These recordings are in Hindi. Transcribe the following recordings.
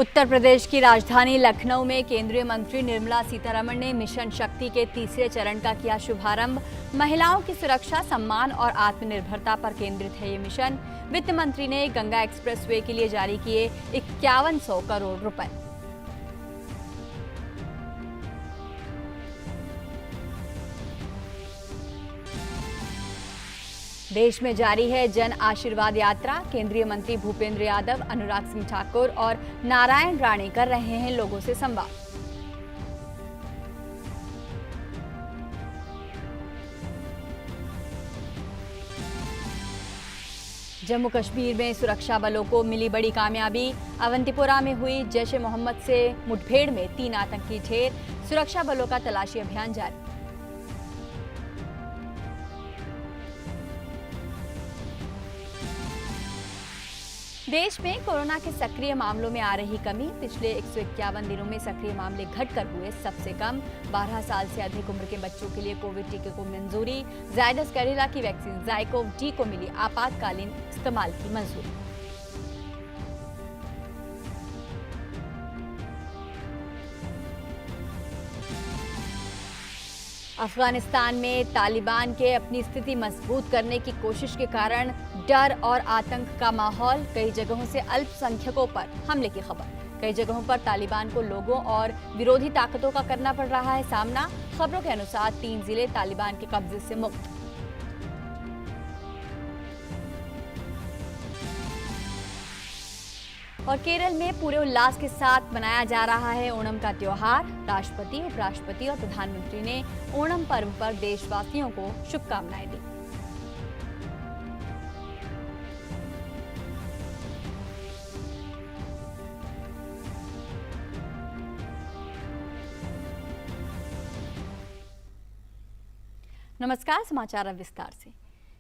उत्तर प्रदेश की राजधानी लखनऊ में केंद्रीय मंत्री निर्मला सीतारमण ने मिशन शक्ति के तीसरे चरण का किया शुभारंभ। महिलाओं की सुरक्षा, सम्मान और आत्मनिर्भरता पर केंद्रित है ये मिशन। वित्त मंत्री ने गंगा एक्सप्रेसवे के लिए जारी किए 5100 करोड़ रुपए। देश में जारी है जन आशीर्वाद यात्रा। केंद्रीय मंत्री भूपेंद्र यादव, अनुराग सिंह ठाकुर और नारायण राणे कर रहे हैं लोगों से संवाद। जम्मू कश्मीर में सुरक्षा बलों को मिली बड़ी कामयाबी। अवंतीपोरा में हुई जैश ए मोहम्मद से मुठभेड़ में 3 आतंकी ढेर। सुरक्षा बलों का तलाशी अभियान जारी। देश में कोरोना के सक्रिय मामलों में आ रही कमी। पिछले 151 दिनों में सक्रिय मामले घटकर हुए सबसे कम। 12 साल से अधिक उम्र के बच्चों के लिए कोविड टीके को मंजूरी। जायडस कैडिला की वैक्सीन जाइकोव डी को मिली आपातकालीन इस्तेमाल की मंजूरी। अफगानिस्तान में तालिबान के अपनी स्थिति मजबूत करने की कोशिश के कारण डर और आतंक का माहौल। कई जगहों से अल्पसंख्यकों पर हमले की खबर। कई जगहों पर तालिबान को लोगों और विरोधी ताकतों का करना पड़ रहा है सामना। खबरों के अनुसार 3 जिले तालिबान के कब्जे से मुक्त। और केरल में पूरे उल्लास के साथ मनाया जा रहा है ओणम का त्योहार। राष्ट्रपति, उपराष्ट्रपति और प्रधानमंत्री ने ओणम पर्व पर देशवासियों को शुभकामनाएं दी। नमस्कार, समाचार अब विस्तार से।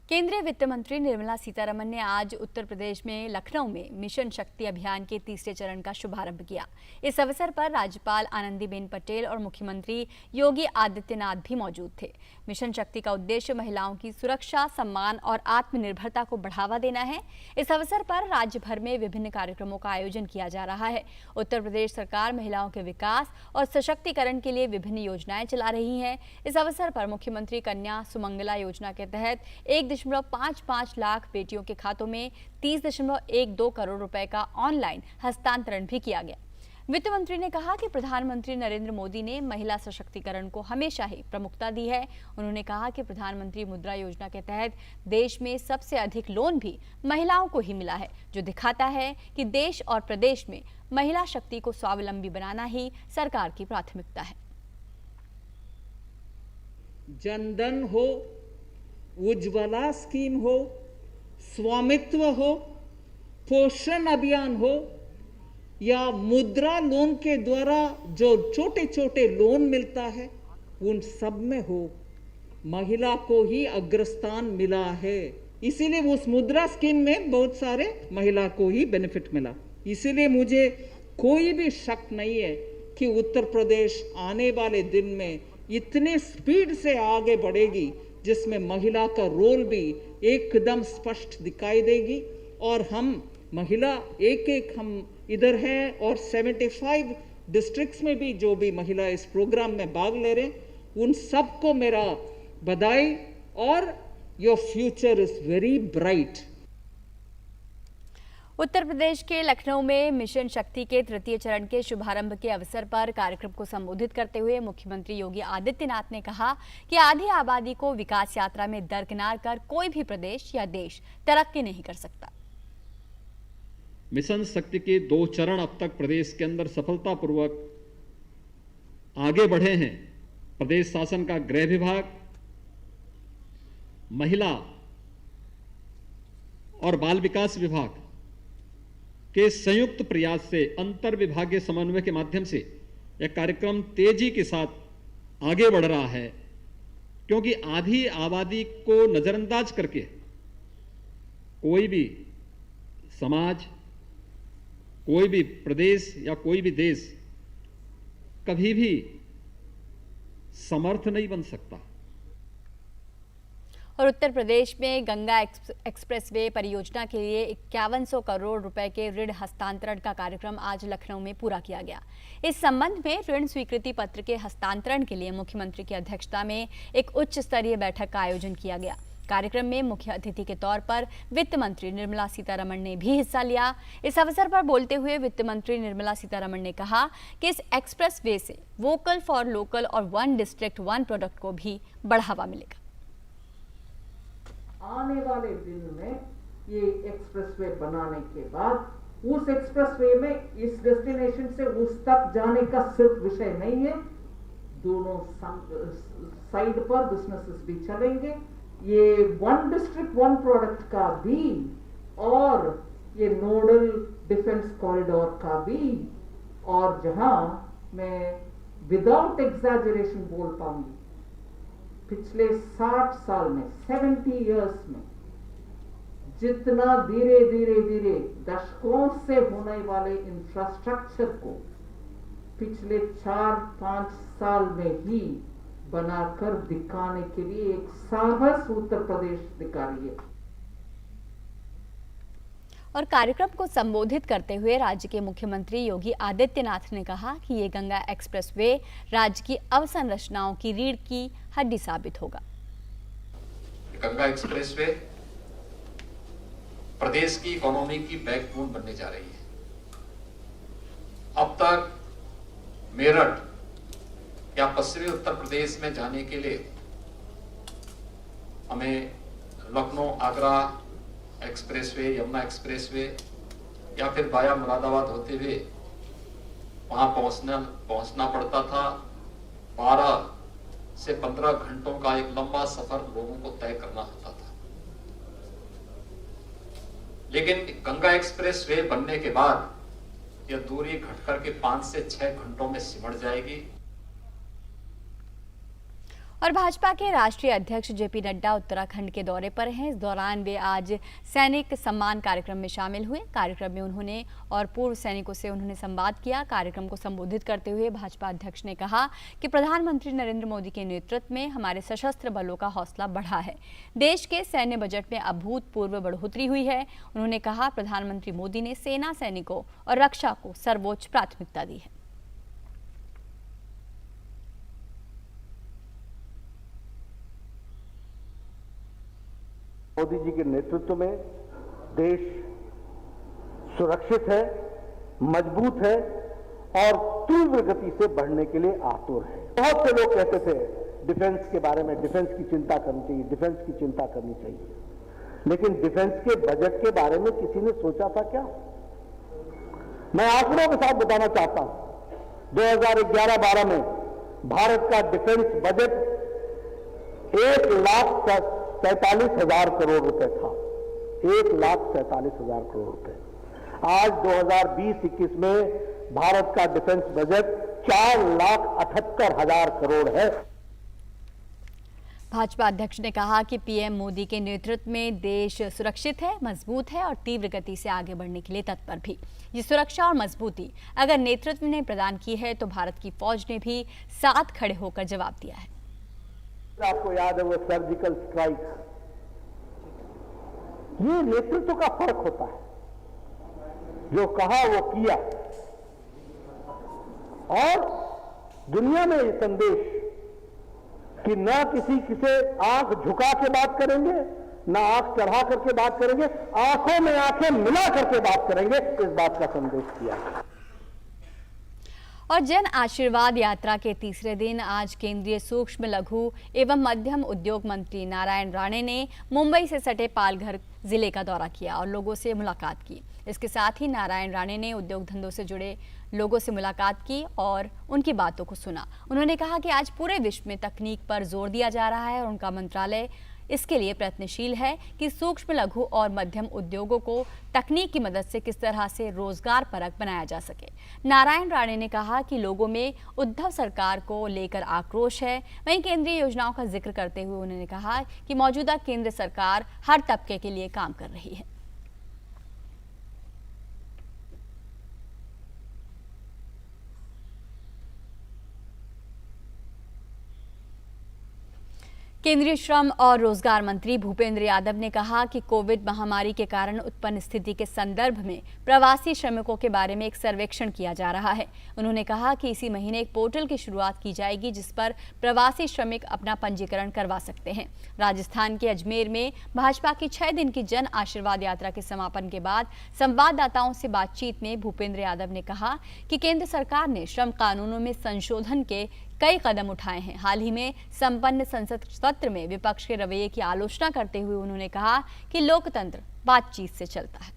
केंद्रीय वित्त मंत्री निर्मला सीतारमण ने आज उत्तर प्रदेश में लखनऊ में मिशन शक्ति अभियान के तीसरे चरण का शुभारंभ किया। इस अवसर पर राज्यपाल आनंदीबेन पटेल और मुख्यमंत्री योगी आदित्यनाथ भी मौजूद थे। मिशन शक्ति का उद्देश्य महिलाओं की सुरक्षा, सम्मान और आत्मनिर्भरता को बढ़ावा देना है। इस अवसर पर राज्य भर में विभिन्न कार्यक्रमों का आयोजन किया जा रहा है। उत्तर प्रदेश सरकार महिलाओं के विकास और सशक्तिकरण के लिए विभिन्न योजनाएं चला रही है। इस अवसर पर मुख्यमंत्री कन्या सुमंगला योजना के तहत 1.55 लाख बेटियों के खातों में 30.12 करोड़ रुपए का ऑनलाइन हस्तांतरण भी किया गया। वित्त मंत्री ने कहा कि प्रधानमंत्री नरेंद्र मोदी ने महिला सशक्तिकरण को हमेशा ही प्रमुखता दी है। उन्होंने कहा कि प्रधानमंत्री मुद्रा योजना के तहत देश में सबसे अधिक लोन भी महिलाओं को ही मिला है, जो दिखाता है कि देश और प्रदेश में महिला शक्ति को स्वावलंबी बनाना ही सरकार की प्राथमिकता है। जनधन हो, उज्ज्वला स्कीम हो, स्वामित्व हो, पोषण अभियान हो या मुद्रा लोन के द्वारा जो छोटे छोटे लोन मिलता है, उन सब में हो महिला को ही अग्रस्थान मिला है। इसीलिए उस मुद्रा स्कीम में बहुत सारे महिला को ही बेनिफिट मिला। इसीलिए मुझे कोई भी शक नहीं है कि उत्तर प्रदेश आने वाले दिन में इतने स्पीड से आगे बढ़ेगी जिसमें महिला का रोल भी एकदम स्पष्ट दिखाई देगी। और हम महिला एक हम इधर हैं और 75 डिस्ट्रिक्ट्स में भी जो भी महिला इस प्रोग्राम में भाग ले रहे हैं, उन सबको मेरा बधाई और your future is very bright. Uttar Pradesh के लखनऊ में मिशन शक्ति के तृतीय चरण के शुभारंभ के अवसर पर कार्यक्रम को संबोधित करते हुए मुख्यमंत्री योगी आदित्यनाथ ने कहा कि आधी आबादी को विकास यात्रा में दरकिनार कर कोई भी प्रदेश या देश तरक्की नहीं कर सकता। मिशन शक्ति के 2 चरण अब तक प्रदेश के अंदर सफलतापूर्वक आगे बढ़े हैं। प्रदेश शासन का गृह विभाग, महिला और बाल विकास विभाग के संयुक्त प्रयास से अंतर विभागीय समन्वय के माध्यम से यह कार्यक्रम तेजी के साथ आगे बढ़ रहा है, क्योंकि आधी आबादी को नजरअंदाज करके कोई भी समाज, कोई भी प्रदेश या कोई भी देश कभी भी समर्थ नहीं बन सकता। और उत्तर प्रदेश में गंगा एक्सप्रेसवे परियोजना के लिए 5100 करोड़ रुपए के ऋण हस्तांतरण का कार्यक्रम आज लखनऊ में पूरा किया गया। इस संबंध में ऋण स्वीकृति पत्र के हस्तांतरण के लिए मुख्यमंत्री की अध्यक्षता में एक उच्च स्तरीय बैठक का आयोजन किया गया। कार्यक्रम में मुख्य अतिथि के तौर पर वित्त मंत्री निर्मला सीतारमण ने भी हिस्सा लिया। इस अवसर पर बोलते हुए वित्त मंत्री निर्मला सीतारमण ने कहा कि इस एक्सप्रेस वे से वोकल फॉर लोकल और वन डिस्ट्रिक्ट वन प्रोडक्ट को भी बढ़ावा मिलेगा। आने वाले दिन में ये एक्सप्रेसवे बनाने के बाद उस एक्सप्रेसवे में इस डेस्टिनेशन से उस तक जाने का सिर्फ विषय नहीं है, दोनों साइड पर बिजनेसेस भी चलेंगे, ये वन डिस्ट्रिक्ट वन प्रोडक्ट का भी और ये नोडल डिफेंस कॉरिडोर का भी, और जहां मैं विदाउट एग्जैजरेशन बोल पाऊंगी पिछले 60 साल में 70 इयर्स में जितना धीरे धीरे दशकों से होने वाले इंफ्रास्ट्रक्चर को पिछले 4-5 साल में ही बनाकर दिखाने के लिए एक साहस उत्तर प्रदेश दिखा रही है। और कार्यक्रम को संबोधित करते हुए राज्य के मुख्यमंत्री योगी आदित्यनाथ ने कहा कि ये गंगा एक्सप्रेसवे राज्य की अवसंरचनाओं की रीढ़ की हड्डी साबित होगा। गंगा एक्सप्रेसवे प्रदेश की इकोनॉमी की बैकबोन बनने जा रही है। अब तक मेरठ या पश्चिमी उत्तर प्रदेश में जाने के लिए हमें लखनऊ आगरा एक्सप्रेसवे, यमुना एक्सप्रेसवे या फिर वाया मुरादाबाद होते हुए वहां पहुंचना पड़ता था। 12 से 15 घंटों का एक लंबा सफर लोगों को तय करना होता था। लेकिन गंगा एक्सप्रेसवे बनने के बाद यह दूरी घटकर के 5 से 6 घंटों में सिमट जाएगी। और भाजपा के राष्ट्रीय अध्यक्ष जेपी नड्डा उत्तराखंड के दौरे पर हैं। इस दौरान वे आज सैनिक सम्मान कार्यक्रम में शामिल हुए। कार्यक्रम में उन्होंने और पूर्व सैनिकों से उन्होंने संवाद किया। कार्यक्रम को संबोधित करते हुए भाजपा अध्यक्ष ने कहा कि प्रधानमंत्री नरेंद्र मोदी के नेतृत्व में हमारे सशस्त्र बलों का हौसला बढ़ा है। देश के सैन्य बजट में अभूतपूर्व बढ़ोतरी हुई है। उन्होंने कहा प्रधानमंत्री मोदी ने सेना, सैनिकों और रक्षा को सर्वोच्च प्राथमिकता दी है। मोदी जी के नेतृत्व में देश सुरक्षित है, मजबूत है और तीव्र गति से बढ़ने के लिए आतुर है। बहुत से लोग कहते थे डिफेंस के बारे में, डिफेंस की चिंता करनी चाहिए, डिफेंस की चिंता करनी चाहिए, लेकिन डिफेंस के बजट के बारे में किसी ने सोचा था क्या? मैं आंकड़ों के साथ बताना चाहता हूं। 2011-12 में भारत का डिफेंस बजट 1,47,000 करोड़ रुपए था। 1,47,000 करोड़ रुपए। आज 2020-21 में भारत का डिफेंस बजट 4,78,000 करोड़ है। भाजपा अध्यक्ष ने कहा कि पीएम मोदी के नेतृत्व में देश सुरक्षित है, मजबूत है और तीव्र गति से आगे बढ़ने के लिए तत्पर भी। ये सुरक्षा और मजबूती अगर नेतृत्व ने प्रदान की है तो भारत की फौज ने भी साथ खड़े होकर जवाब दिया है। आपको याद है वो सर्जिकल स्ट्राइक, ये नेतृत्व का फर्क होता है। जो कहा वो किया, और दुनिया में ये संदेश कि न किसी से आंख झुका के बात करेंगे, न आंख चढ़ा करके बात करेंगे, आंखों में आंखें मिला करके बात करेंगे, इस बात का संदेश किया। और जन आशीर्वाद यात्रा के तीसरे दिन आज केंद्रीय सूक्ष्म, लघु एवं मध्यम उद्योग मंत्री नारायण राणे ने मुंबई से सटे पालघर जिले का दौरा किया और लोगों से मुलाकात की। इसके साथ ही नारायण राणे ने उद्योग धंधों से जुड़े लोगों से मुलाकात की और उनकी बातों को सुना। उन्होंने कहा कि आज पूरे विश्व में तकनीक पर जोर दिया जा रहा है और उनका मंत्रालय इसके लिए प्रयत्नशील है कि सूक्ष्म, लघु और मध्यम उद्योगों को तकनीक की मदद से किस तरह से रोजगार परक बनाया जा सके। नारायण राणे ने कहा कि लोगों में उद्धव सरकार को लेकर आक्रोश है। वहीं केंद्रीय योजनाओं का जिक्र करते हुए उन्होंने कहा कि मौजूदा केंद्र सरकार हर तबके के लिए काम कर रही है। केंद्रीय श्रम और रोजगार मंत्री भूपेंद्र यादव ने कहा कि कोविड महामारी के कारण उत्पन्न स्थिति के संदर्भ में प्रवासी श्रमिकों के बारे में एक सर्वेक्षण किया जा रहा है। उन्होंने कहा कि इसी महीने एक पोर्टल की शुरुआत की जाएगी जिस पर प्रवासी श्रमिक अपना पंजीकरण करवा सकते हैं। राजस्थान के अजमेर में भाजपा की 6 दिन की जन आशीर्वाद यात्रा के समापन के बाद संवाददाताओं से बातचीत में भूपेंद्र यादव ने कहा कि केंद्र सरकार ने श्रम कानूनों में संशोधन के कई कदम उठाए हैं। हाल ही में संपन्न संसद सत्र में विपक्ष के रवैये की आलोचना करते हुए उन्होंने कहा कि लोकतंत्र बातचीत से चलता है।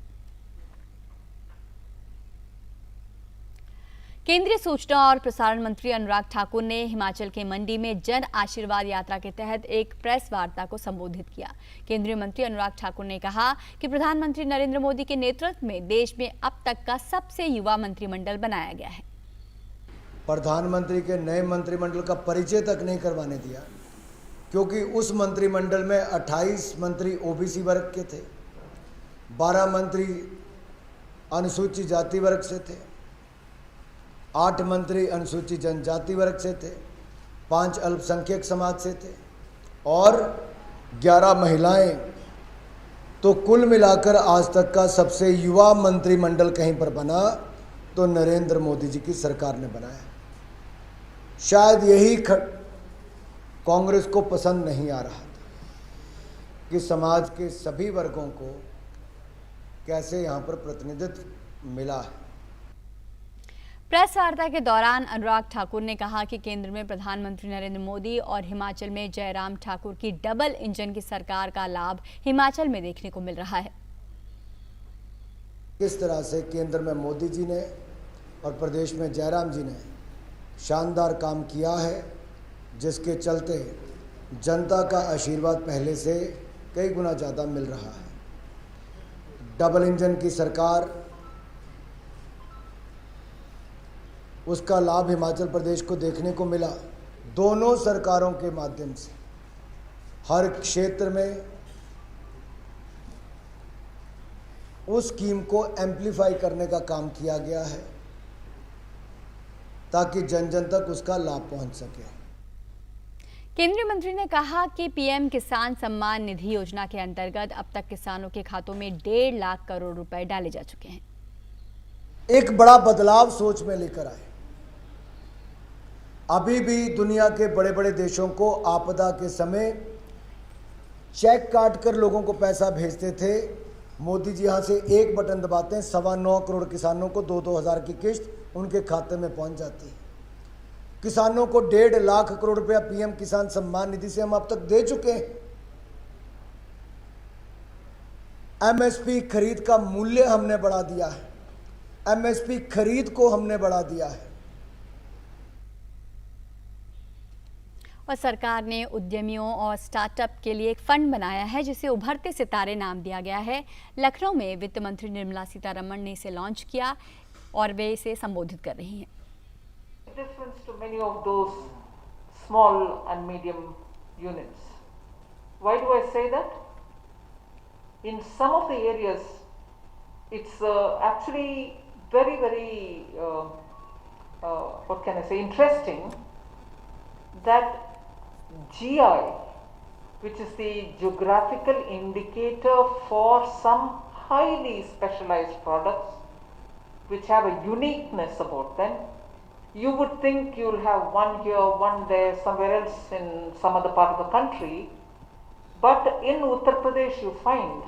केंद्रीय सूचना और प्रसारण मंत्री अनुराग ठाकुर ने हिमाचल के मंडी में जन आशीर्वाद यात्रा के तहत एक प्रेस वार्ता को संबोधित किया। केंद्रीय मंत्री अनुराग ठाकुर ने कहा कि प्रधानमंत्री नरेंद्र मोदी के नेतृत्व में देश में अब तक का सबसे युवा मंत्रिमंडल बनाया गया है। प्रधानमंत्री के नए मंत्रिमंडल का परिचय तक नहीं करवाने दिया, क्योंकि उस मंत्रिमंडल में 28 मंत्री ओबीसी वर्ग के थे, 12 मंत्री अनुसूचित जाति वर्ग से थे, 8 मंत्री अनुसूचित जनजाति वर्ग से थे, 5 अल्पसंख्यक समाज से थे और 11 महिलाएं। तो कुल मिलाकर आज तक का सबसे युवा मंत्रिमंडल कहीं पर बना तो नरेंद्र मोदी जी की सरकार ने बनाया। शायद यही कांग्रेस को पसंद नहीं आ रहा था कि समाज के सभी वर्गों को कैसे यहाँ पर प्रतिनिधित्व मिला है। प्रेस वार्ता के दौरान अनुराग ठाकुर ने कहा कि केंद्र में प्रधानमंत्री नरेंद्र मोदी और हिमाचल में जयराम ठाकुर की डबल इंजन की सरकार का लाभ हिमाचल में देखने को मिल रहा है। किस तरह से केंद्र में मोदी जी ने और प्रदेश में जयराम जी ने शानदार काम किया है, जिसके चलते जनता का आशीर्वाद पहले से कई गुना ज़्यादा मिल रहा है। डबल इंजन की सरकार, उसका लाभ हिमाचल प्रदेश को देखने को मिला। दोनों सरकारों के माध्यम से हर क्षेत्र में उस स्कीम को एम्प्लीफाई करने का काम किया गया है ताकि जन जन तक उसका लाभ पहुंच सके। केंद्रीय मंत्री ने कहा कि पीएम किसान सम्मान निधि योजना के अंतर्गत अब तक किसानों के खातों में 1.5 लाख करोड़ रुपए डाले जा चुके हैं। एक बड़ा बदलाव सोच में लेकर आए। अभी भी दुनिया के बड़े बड़े देशों को आपदा के समय चेक काट कर लोगों को पैसा भेजते थे। मोदी जी यहाँ से एक बटन दबाते हैं, 9.25 करोड़ किसानों को 2-2 हज़ार की किस्त उनके खाते में पहुंच जाती है। किसानों को 1.5 लाख करोड़ रुपया पीएम किसान सम्मान निधि से हम अब तक दे चुके हैं। एमएसपी खरीद का मूल्य हमने बढ़ा दिया है, एमएसपी खरीद को हमने बढ़ा दिया है। और सरकार ने उद्यमियों और स्टार्टअप के लिए एक फंड बनाया है जिसे उभरते सितारे नाम दिया गया है। लखनऊ में वित्त मंत्री निर्मला सीतारमण ने इसे लॉन्च किया और वे इसे संबोधित कर रही हैं। Difference to many of those small and medium units. Why do I say that? In some of the areas, it's actually very, very, what can I say, interesting that GI, which is the geographical indicator for some highly specialized products which have a uniqueness about them. You would think you'll have one here, one there, somewhere else in some other part of the country. But in Uttar Pradesh you find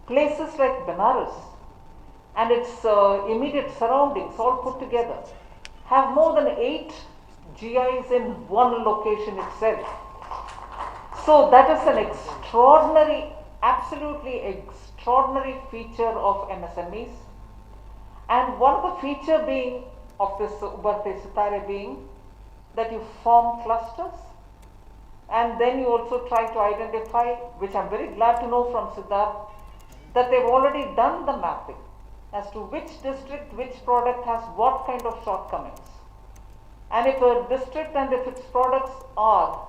places like Benares and its immediate surroundings all put together have more than 8 GIs in one location itself. So that is an extraordinary, absolutely extraordinary feature of MSMEs. And one of the feature being of this Ubarte Sitare being that you form clusters and then you also try to identify, which I'm very glad to know from Siddharth, that they've already done the mapping as to which district, which product has what kind of shortcomings. And if a district and if its products are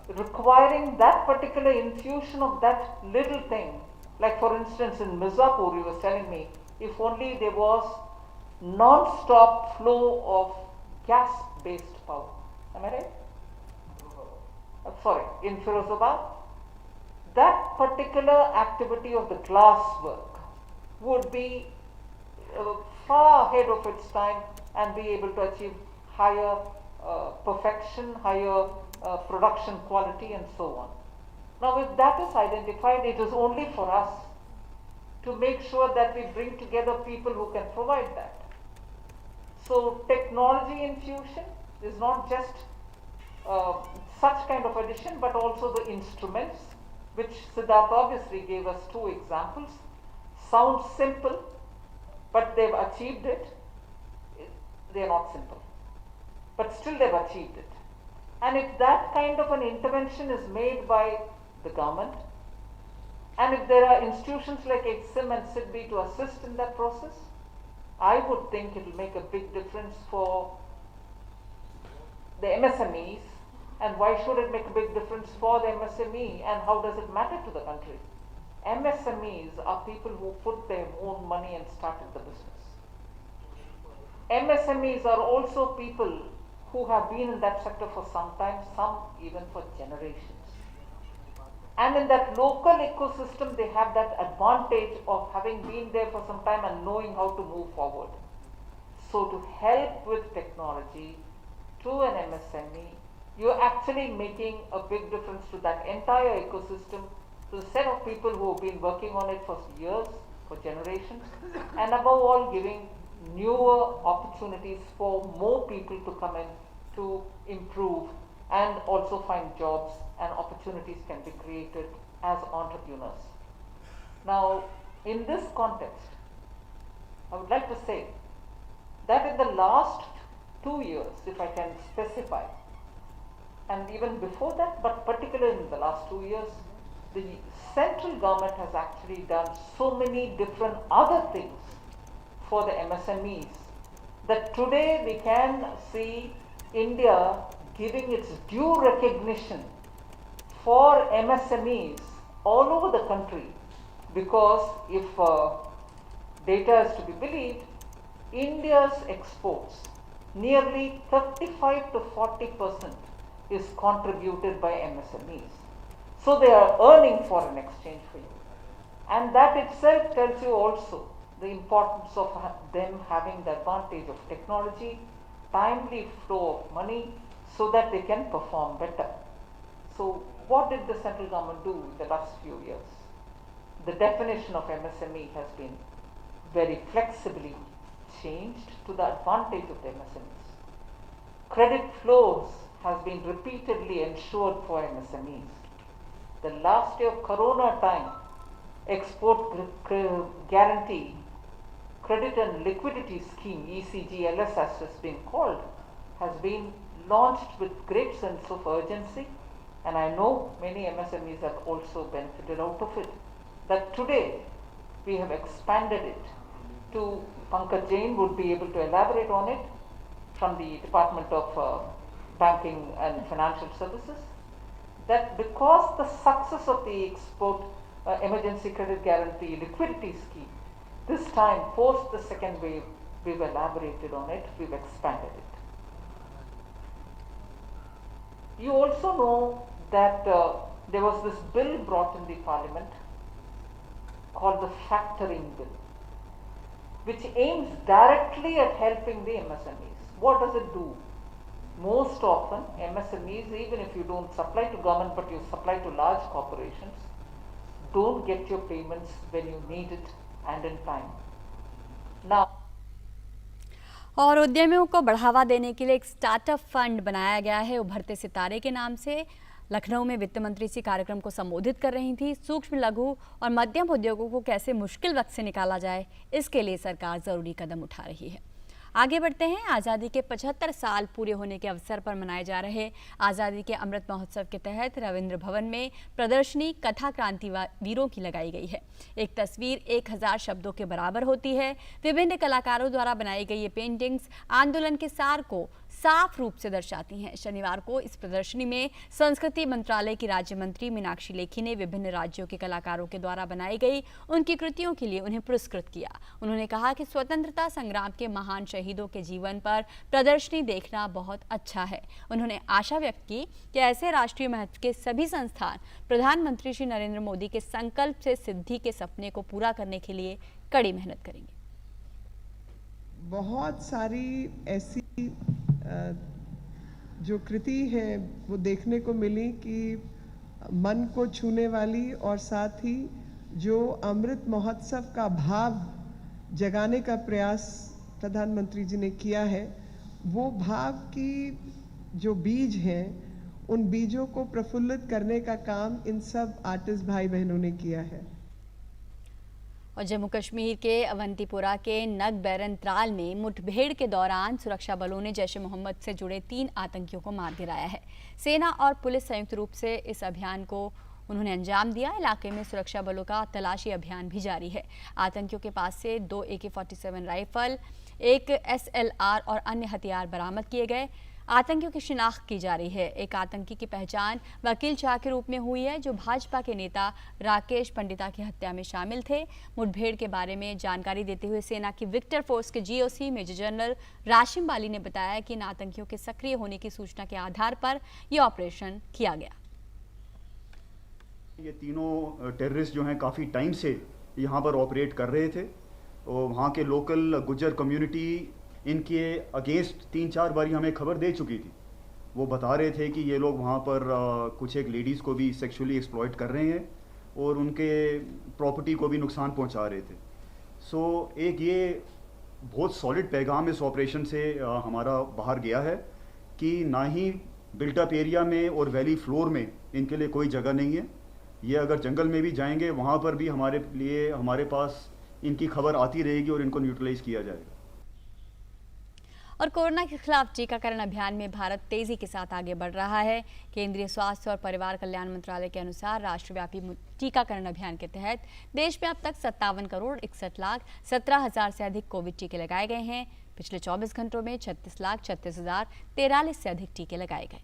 requiring that particular infusion of that little thing, like for instance in Mirzapur, he was telling me, if only there was non-stop flow of gas-based power. Am I right? in Firozabad, that particular activity of the glass work would be far ahead of its time and be able to achieve higher perfection, higher production quality and so on. Now if that is identified, it is only for us to make sure that we bring together people who can provide that. So technology infusion is not just such kind of addition, but also the instruments, which Siddharth obviously gave us 2 examples. Sounds simple, but they've achieved it. They are not simple, but still they've achieved it. And if that kind of an intervention is made by the government, and if there are institutions like EXIM and SIDBI to assist in that process, I would think it will make a big difference for the MSMEs. And why should it make a big difference for the MSME, and how does it matter to the country? MSMEs are people who put their own money and started the business. MSMEs are also people who have been in that sector for some time, some even for generations. And in that local ecosystem, they have that advantage of having been there for some time and knowing how to move forward. So to help with technology to an MSME, you're actually making a big difference to that entire ecosystem, to the set of people who have been working on it for years, for generations, and above all giving newer opportunities for more people to come in to improve and also find jobs, and opportunities can be created as entrepreneurs. Now, in this context, I would like to say that in the last 2 years, if I can specify, and even before that, but particularly in the last 2 years, the central government has actually done so many different other things for the MSMEs that today we can see India giving its due recognition for MSMEs all over the country, because if data is to be believed, India's exports, nearly 35 to 40% is contributed by MSMEs. So they are earning foreign exchange for you. And that itself tells you also the importance of them having the advantage of technology, timely flow of money, so that they can perform better. So what did the central government do in the last few years? The definition of MSME has been very flexibly changed to the advantage of the MSMEs. Credit flows has been repeatedly ensured for MSMEs. The last year of Corona time, export guarantee credit and liquidity scheme, ECGLS as it's been called, has been launched with great sense of urgency, and I know many MSMEs have also benefited out of it. That today we have expanded it to, Pankaj Jain would be able to elaborate on it, from the Department of Banking and Financial Services, that because the success of the export emergency credit guarantee liquidity scheme, this time post the second wave, we've elaborated on it, we've expanded it. You also know that there was this bill brought in the parliament called the factoring bill, which aims directly at helping the MSMEs. What does it do? Most often, MSMEs, even if you don't supply to government but you supply to large corporations, don't get your payments when you need it and in time. Now, और उद्यमियों को बढ़ावा देने के लिए एक स्टार्टअप फंड बनाया गया है उभरते सितारे के नाम से। लखनऊ में वित्त मंत्री इसी कार्यक्रम को संबोधित कर रही थी। सूक्ष्म, लघु और मध्यम उद्योगों को कैसे मुश्किल वक्त से निकाला जाए, इसके लिए सरकार जरूरी कदम उठा रही है। आगे बढ़ते हैं। आज़ादी के 75 साल पूरे होने के अवसर पर मनाए जा रहे आज़ादी के अमृत महोत्सव के तहत रविंद्र भवन में प्रदर्शनी कथा क्रांतिवीरों की लगाई गई है। एक तस्वीर 1000 शब्दों के बराबर होती है। विभिन्न कलाकारों द्वारा बनाई गई ये पेंटिंग्स आंदोलन के सार को साफ रूप से दर्शाती हैं। शनिवार को इस प्रदर्शनी में संस्कृति मंत्रालय की राज्य मंत्री मीनाक्षी लेखी ने विभिन्न राज्यों के कलाकारों के द्वारा बनाई गई उनकी कृतियों के लिए उन्हें पुरस्कृत किया। उन्होंने कहा कि स्वतंत्रता संग्राम के महान शहीदों के जीवन पर प्रदर्शनी देखना बहुत अच्छा है। उन्होंने आशा व्यक्त की कि ऐसे राष्ट्रीय महत्व के सभी संस्थान प्रधानमंत्री श्री नरेंद्र मोदी के संकल्प से सिद्धि के सपने को पूरा करने के लिए कड़ी मेहनत करेंगे। बहुत सारी ऐसी जो कृति है वो देखने को मिली कि मन को छूने वाली और साथ ही जो अमृत महोत्सव का भाव जगाने का प्रयास प्रधानमंत्री जी ने किया है, वो भाव की जो बीज हैं उन बीजों को प्रफुल्लित करने का काम इन सब आर्टिस्ट भाई बहनों ने किया है। और जम्मू कश्मीर के अवंतीपुरा के नग बैरन त्राल में मुठभेड़ के दौरान सुरक्षा बलों ने जैश ए मोहम्मद से जुड़े 3 आतंकियों को मार गिराया है। सेना और पुलिस संयुक्त रूप से इस अभियान को उन्होंने अंजाम दिया। इलाके में सुरक्षा बलों का तलाशी अभियान भी जारी है। आतंकियों के पास से 2 AK-47 राइफल, 1 SLR और अन्य हथियार बरामद किए गए। आतंकियों की शिनाख्त की जा रही है। एक आतंकी की पहचान वकील शाह के रूप में हुई है, जो भाजपा के नेता राकेश पंडिता की हत्या में शामिल थे। मुठभेड़ के बारे में जानकारी देते हुए सेना की विक्टर फोर्स के GOC मेजर जनरल राशिम बाली ने बताया कि इन आतंकियों के सक्रिय होने की सूचना के आधार पर यह ऑपरेशन किया गया। ये तीनों टेररिस्ट जो हैं काफ़ी टाइम से यहाँ पर ऑपरेट कर रहे थे और वहाँ के लोकल गुज्जर कम्युनिटी इनके अगेंस्ट 3-4 बारी हमें खबर दे चुकी थी। वो बता रहे थे कि ये लोग वहाँ पर कुछ एक लेडीज़ को भी सेक्सुअली एक्सप्लॉइट कर रहे हैं और उनके प्रॉपर्टी को भी नुकसान पहुँचा रहे थे। सो एक ये बहुत सॉलिड पैगाम इस ऑपरेशन से हमारा बाहर गया है कि ना ही बिल्टअप एरिया में और वैली फ्लोर में इनके लिए कोई जगह नहीं है। ये अगर जंगल में भी जाएंगे वहाँ पर भी हमारे पास इनकी खबर आती रहेगी और इनको न्यूट्रलाइज किया जाएगा। और कोरोना के खिलाफ टीकाकरण अभियान में भारत तेजी के साथ आगे बढ़ रहा है। केंद्रीय स्वास्थ्य और परिवार कल्याण मंत्रालय के अनुसार राष्ट्रव्यापी टीकाकरण अभियान के तहत देश में अब तक 57,61,17,000 से अधिक कोविड टीके लगाए गए हैं। पिछले 24 घंटों में 36,36,043 से अधिक टीके लगाए गए।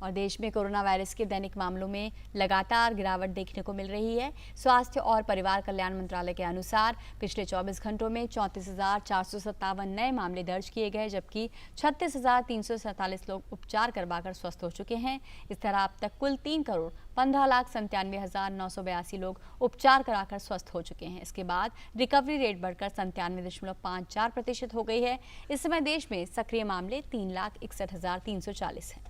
और देश में कोरोना वायरस के दैनिक मामलों में लगातार गिरावट देखने को मिल रही है। स्वास्थ्य और परिवार कल्याण मंत्रालय के अनुसार पिछले 24 घंटों में 34,457 नए मामले दर्ज किए गए, जबकि 36,347 लोग उपचार करवाकर स्वस्थ हो चुके हैं। इस तरह अब तक कुल 3,15,97,982 लोग उपचार कराकर स्वस्थ हो चुके हैं। इसके बाद रिकवरी रेट बढ़कर 97.54% हो गई है। इस समय देश में सक्रिय मामले 3,61,340 हैं।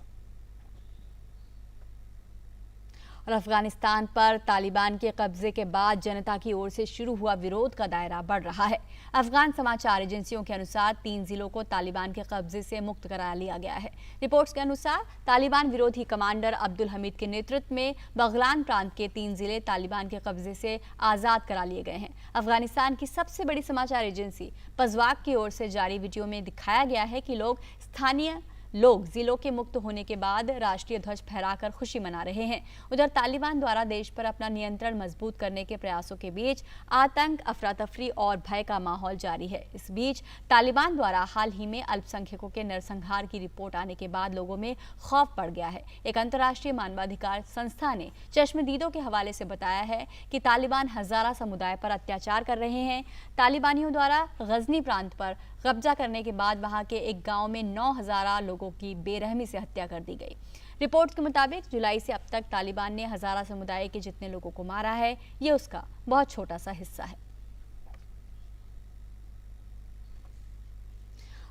और अफगानिस्तान पर तालिबान के कब्जे के बाद जनता की ओर से शुरू हुआ विरोध का दायरा बढ़ रहा है। अफगान समाचार एजेंसियों के अनुसार 3 जिलों को तालिबान के कब्जे से मुक्त करा लिया गया है। रिपोर्ट्स के अनुसार तालिबान विरोधी कमांडर अब्दुल हमीद के नेतृत्व में बगलान प्रांत के 3 जिले तालिबान के कब्जे से आजाद करा लिए गए हैं। अफगानिस्तान की सबसे बड़ी समाचार एजेंसी पजवाक की ओर से जारी वीडियो में दिखाया गया है कि स्थानीय लोग जिलों के मुक्त होने के बाद राष्ट्रीय ध्वज फहराकर खुशी मना रहे हैं। उधर तालिबान द्वारा देश पर अपना नियंत्रण मजबूत करने के प्रयासों के बीच आतंक, अफरा तफरी और भय का माहौल जारी है। इस बीच तालिबान द्वारा हाल ही में अल्पसंख्यकों के नरसंहार की रिपोर्ट आने के बाद लोगों में खौफ बढ़ गया है। एक अंतर्राष्ट्रीय मानवाधिकार संस्था ने चश्मदीदों के हवाले से बताया है कि तालिबान हजारा समुदाय पर अत्याचार कर रहे हैं। तालिबानियों द्वारा गजनी प्रांत पर कब्जा करने के बाद वहां के एक गांव में 9,000 लोगों की बेरहमी से हत्या कर दी गई। रिपोर्ट के मुताबिक जुलाई से अब तक तालिबान ने हजारा समुदाय के जितने लोगों को मारा है, ये उसका बहुत छोटा सा हिस्सा है।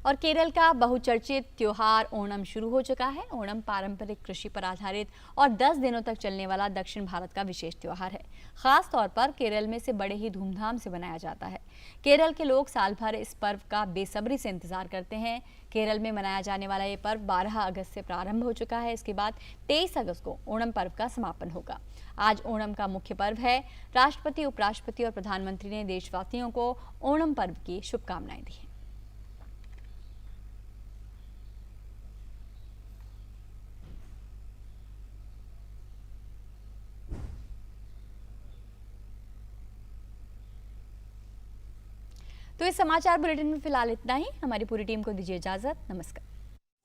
और केरल का बहुचर्चित त्योहार ओणम शुरू हो चुका है। ओणम पारंपरिक कृषि पर आधारित और 10 दिनों तक चलने वाला दक्षिण भारत का विशेष त्योहार है। खास तौर पर केरल में इसे बड़े ही धूमधाम से मनाया जाता है। केरल के लोग साल भर इस पर्व का बेसब्री से इंतजार करते हैं। केरल में मनाया जाने वाला ये पर्व 12 अगस्त से प्रारंभ हो चुका है। इसके बाद 23 अगस्त को ओणम पर्व का समापन होगा। आज ओणम का मुख्य पर्व है। राष्ट्रपति, उपराष्ट्रपति और प्रधानमंत्री ने देशवासियों को ओणम पर्व की शुभकामनाएं दी हैं। तो इस समाचार बुलेटिन में फिलहाल इतना ही। हमारी पूरी टीम को दीजिए इजाजत। नमस्कार।